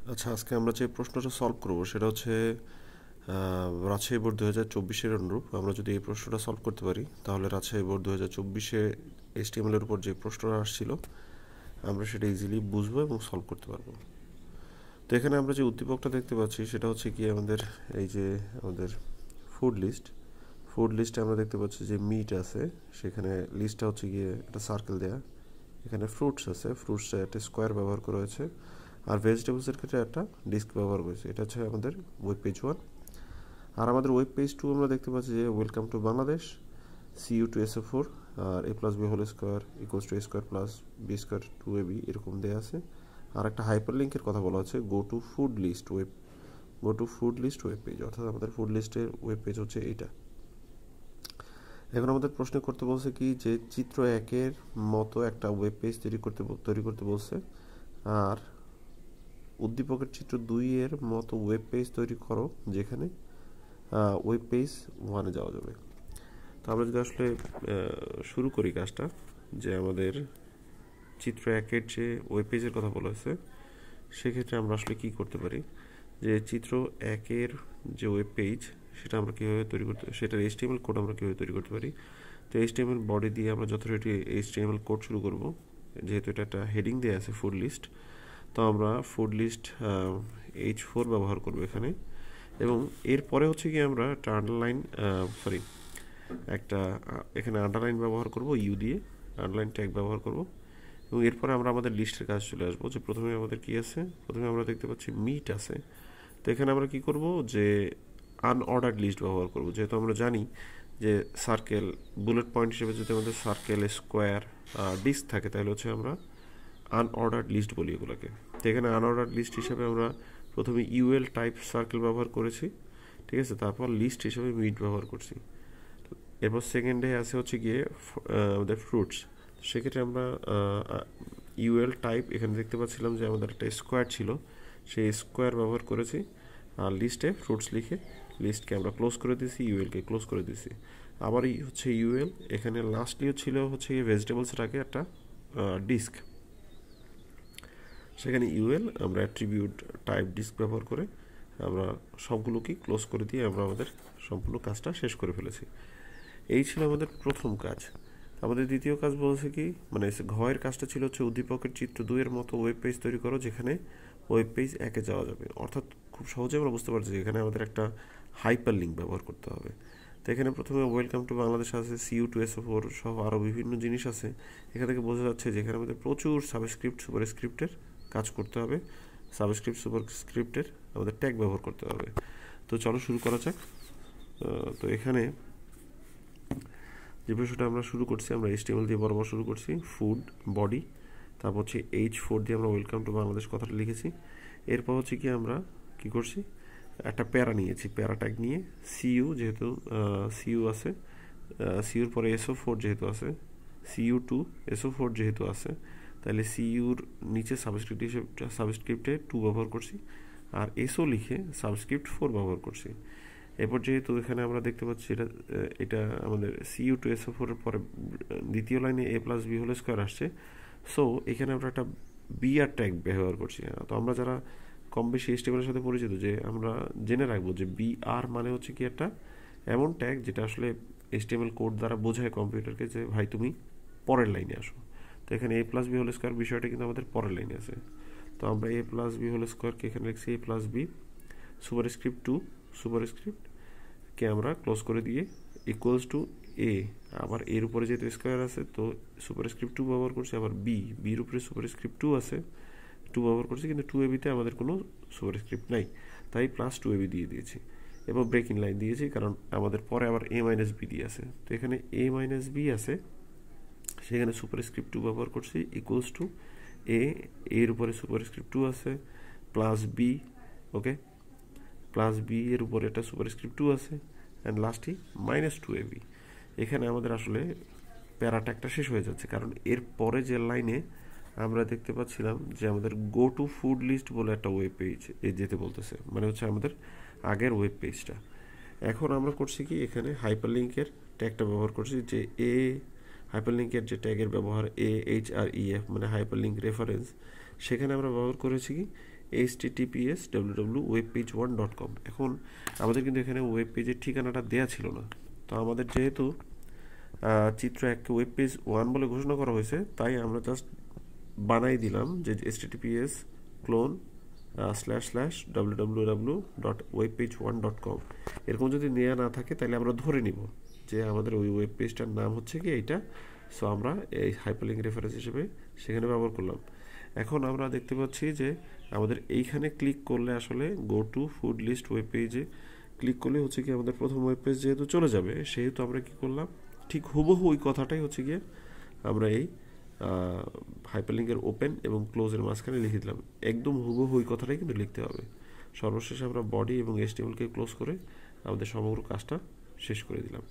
আচ্ছা, আজকে আমরা যে প্রশ্নটা সলভ করব সেটা হচ্ছে রাজশাহী বোর্ড 2024-এর অনুরূপ। আমরা যদি এই প্রশ্নটা সলভ করতে পারি তাহলে রাজশাহী বোর্ড 2024-এ HTML এর উপর যে প্রশ্নটা আসছিল আমরা সেটা ইজিলি বুঝবো এবং সলভ করতে পারবো। তো এখানে আমরা যে উদ্দীপকটা দেখতে পাচ্ছি সেটা হচ্ছে কি আমাদের এই যে আমাদের ফুড লিস্টে আমরা দেখতে পাচ্ছি যে মিট আছে, সেখানে লিস্টটা হচ্ছে গিয়ে একটা সার্কেল দেয়া। এখানে ফ্রুটস আছে, ফ্রুটসটা একটা স্কোয়ার ব্যবহার করা হয়েছে। আর ভেজিটেবলসের ক্ষেত্রে একটা ডিস্ক ব্যবহার করেছে। এটা হচ্ছে আমাদের ওয়েব পেজ 1। আর আমাদের ওয়েব পেজ 2 আমরা দেখতে পাচ্ছি যে ওয়েলকাম টু বাংলাদেশ, CU টু SO4, আর A plus B whole square equals to A square plus B square 2AB এরকম দেওয়া আছে। আর একটা হাইপার লিঙ্কের কথা বলা হচ্ছে go to food list web page, অর্থাৎ আমাদের ফুড লিস্টের ওয়েব পেজ হচ্ছে এইটা। এখন আমাদের প্রশ্ন করতে বলছে কি যে চিত্র 1-এর মতো একটা ওয়েব পেজ তৈরি করতে বলছে, আর উদ্দীপকের চিত্র 2-এর মতো ওয়েব পেজ তৈরি করো যেখানে ওয়েব পেজ 1-এ যাওয়া যাবে। তো আমরা যদি আসলে শুরু করি কাজটা, যে আমাদের চিত্র 1-এর যে ওয়েব পেজের কথা বলা হয়েছে সেক্ষেত্রে আমরা আসলে কি করতে পারি, যে চিত্র 1-এর যে ওয়েব পেজ সেটা আমরা কীভাবে তৈরি করতে, সেটার HTML কোড আমরা কীভাবে তৈরি করতে পারি। তো HTML বডি দিয়ে আমরা যথারীতি HTML কোড শুরু করব। যেহেতু এটা একটা হেডিং দেওয়া আছে ফুড লিস্ট, তো আমরা ফুড লিস্ট H4 ব্যবহার করব এখানে। এবং এরপরে হচ্ছে কি আমরা একটা এখানে আন্ডারলাইন ব্যবহার করব ইউ দিয়ে, আন্ডারলাইন ট্যাগ ব্যবহার করব। এবং এরপরে আমরা আমাদের লিস্টের কাজ চলে আসবো, যে প্রথমে আমাদের কি আছে, প্রথমে আমরা দেখতে পাচ্ছি মিট আছে। তো এখানে আমরা কি করব, যে আনঅর্ডার্ড লিস্ট ব্যবহার করব। যেহেতু আমরা জানি যে সার্কেল বুলেট পয়েন্ট হিসেবে যদি আমাদের সার্কেল স্কোয়ার ডিস্ক থাকে তাহলে হচ্ছে আমরা আনঅর্ডার্ড লিস্ট বলি এগুলোকে। তো এখানে আনঅর্ডার্ড লিস্ট হিসেবে আমরা প্রথমে ইউএল টাইপ সার্কেল ব্যবহার করেছি, ঠিক আছে, তারপর লিস্ট হিসেবে মিট ব্যবহার করছি। এরপর সেকেন্ডে আছে হচ্ছে গিয়ে আমাদের ফ্রুটস। সেক্ষেত্রে আমরা ইউএল টাইপ এখানে দেখতে পাচ্ছিলাম যে আমাদের একটা স্কোয়ার ছিল, সেই স্কোয়ার ব্যবহার করেছি। আর লিস্টে ফ্রুটস লিখে লিস্টকে আমরা ক্লোজ করে দিয়েছি, ইউএলকে ক্লোজ করে দিয়েছি। আবারই হচ্ছে ইউএল, এখানে লাস্টলি ছিল হচ্ছে গিয়ে ভেজিটেবলসের আগে একটা ডিস্ক, সেখানে ইউএল আমরা অ্যাট্রিবিউট টাইপ ডিস্ক ব্যবহার করে আমরা সবগুলোকেই ক্লোজ করে দিয়ে আমরা আমাদের সম্পূর্ণ কাজটা শেষ করে ফেলেছি। এই ছিল আমাদের প্রথম কাজ। আমাদের দ্বিতীয় কাজ বলছে কি, মানে ঘয়ের কাজটা ছিল হচ্ছে উদ্দীপকের চিত্র 2-এর মতো ওয়েব পেজ তৈরি করো যেখানে ওয়েব পেজ 1-এ যাওয়া যাবে। অর্থাৎ খুব সহজে আমরা বুঝতে পারছি এখানে আমাদের একটা হাইপার লিঙ্ক ব্যবহার করতে হবে। তো এখানে প্রথমে ওয়েলকাম টু বাংলাদেশ আছে, CU টু SO4 সহ আরও বিভিন্ন জিনিস আছে। এখান থেকে বোঝা যাচ্ছে যে এখানে আমাদের প্রচুর সাবস্ক্রিপ্ট সুপারস্ক্রিপ্টের কাজ করতে হবে, সাবস্ক্রিপ্ট সুপারস্ক্রিপ্টের আমাদের ট্যাগ ব্যবহার করতে হবে। তো চলো শুরু করা যাক। তো এখানে যে বিষয়টা আমরা শুরু করছি, আমরা HTML দিয়ে বরাবর শুরু করছি, ফুড বডি, তারপর হচ্ছে H4 দিয়ে আমরা ওয়েলকাম টু বাংলাদেশ কথাটা লিখেছি। এরপর হচ্ছে কি আমরা কি করছি, একটা প্যারা নিয়েছি, প্যারা ট্যাগ নিয়ে CU, যেহেতু CU আছে, CUর পরে SO4 যেহেতু আছে, CU টু SO4 যেহেতু আছে, তাহলে CUর নিচে সাবস্ক্রিপ্টে 2 ব্যবহার করছি, আর SO লিখে সাবস্ক্রিপ্ট 4 ব্যবহার করছি। এরপর যেহেতু এখানে আমরা দেখতে পাচ্ছি এটা আমাদের CU টু SO4 এর পরে দ্বিতীয় লাইনে A plus B whole square আসছে, সো এখানে আমরা একটা বিআর ট্যাগ ব্যবহার করছি। তো আমরা যারা কম বেশি HTML এর সাথে পরিচিত, যে আমরা জেনে রাখবো যে বিআর মানে হচ্ছে কি একটা এমন ট্যাগ যেটা আসলে HTML কোড দ্বারা বোঝায় কম্পিউটারকে যে ভাই তুমি পরের লাইনে আসো। তো এখানে A plus B whole square বিষয়টা কিন্তু আমাদের পরের লাইনে আছে। তো আমরা A প্লাস বি হোল স্কোয়ারকে এখানে লিখছি A plus B superscript 2 superscript কে আমরা ক্লোজ করে দিয়ে ইকুয়ালস টু A, আবার এর উপরে যেহেতু স্কোয়ার আছে তো সুপারস্ক্রিপ্ট 2 ব্যবহার করছি, আবার বির উপরে সুপারস্ক্রিপ্ট 2 আছে, 2 ব্যবহার করছি, কিন্তু 2AB-তে আমাদের কোনো সুপারস্ক্রিপ্ট নাই, তাই প্লাস 2AB দিয়ে দিয়েছি। এবং ব্রেকিং লাইন দিয়েছি কারণ আমাদের পরে আবার A মাইনাস বি দিয়ে আছে। তো এখানে A মাইনাস বি আছে, সেখানে সুপারস্ক্রিপ্ট 2 ব্যবহার করছি ইকুয়ালস টু এর উপরে সুপারস্ক্রিপ্ট 2 আছে প্লাস বি, ওকে, প্লাস বি এর উপরে একটা সুপারস্ক্রিপ্ট 2 আছে, অ্যান্ড লাস্টই মাইনাস 2AB। এখানে আমাদের আসলে প্যারাট্যাগটা শেষ হয়ে যাচ্ছে, কারণ এর পরে যে লাইনে আমরা দেখতে পাচ্ছিলাম যে আমাদের গো টু ফুড লিস্ট বলে একটা ওয়েব পেজ যেতে বলতেছে, মানে হচ্ছে আমাদের আগের ওয়েব পেজটা। এখন আমরা করছি কি, এখানে হাইপারলিঙ্কের ট্যাগটা ব্যবহার করছি, যে হাইপারলিঙ্কের যে ট্যাগের ব্যবহার AHREF মানে হাইপারলিঙ্ক রেফারেন্স, সেখানে আমরা ব্যবহার করেছি কি https://webpage1.com। এখন আমাদের কিন্তু এখানে ওয়েব পেজের ঠিকানাটা দেয়া ছিল না, তো আমাদের যেহেতু চিত্র 1কে ওয়েব পেজ 1 বলে ঘোষণা করা হয়েছে, তাই আমরা জাস্ট বানাই দিলাম যে https://www.webpage1.com। এরকম যদি নেওয়া না থাকে তাহলে আমরা ধরে নিব যে আমাদের ওই ওয়েব পেজটার নাম হচ্ছে কি এইটা, সো আমরা এই হাইপারলিংক রেফারেন্স হিসেবে সেখানে ব্যবহার করলাম। এখন আমরা দেখতে পাচ্ছি যে আমাদের এইখানে ক্লিক করলে আসলে go to food list web পেজে ক্লিক করলে হচ্ছে কি আমাদের প্রথম ওয়েব পেজ যেহেতু চলে যাবে, সেহেতু আমরা কি করলাম, ঠিক হুবহু ওই কথাটাই হচ্ছে গিয়ে আমরা এই হাইপারলিংকের ওপেন এবং ক্লোজের মাঝখানে লিখে দিলাম। একদম হুবহু ওই কথাটাই কিন্তু লিখতে হবে। সর্বশেষে আমরা বডি এবং HTML কে ক্লোজ করে আমাদের সমগ্র কাজটা শেষ করে দিলাম।